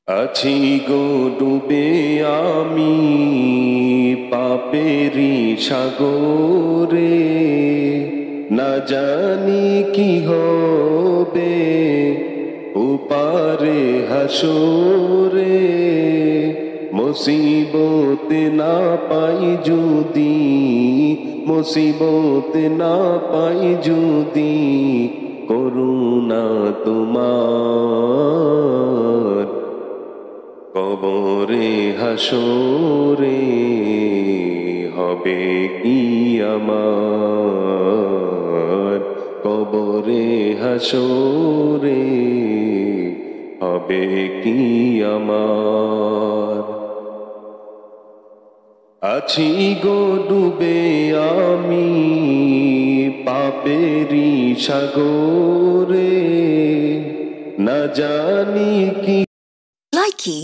আছি গো ডুবে আমি পাপেরি সাগরে, না জানি কি হবে ওপারে হাসরে। মুসিবত না পাই যদি, মুসিবত না পাই যদি, করুণা তোমার কবরে হাসরে হবে কি আমার, কবরে হাসরে হবে কি আমার। আছি গো ডুবে আমি পাপেরি সাগরে, না জানি কি Likey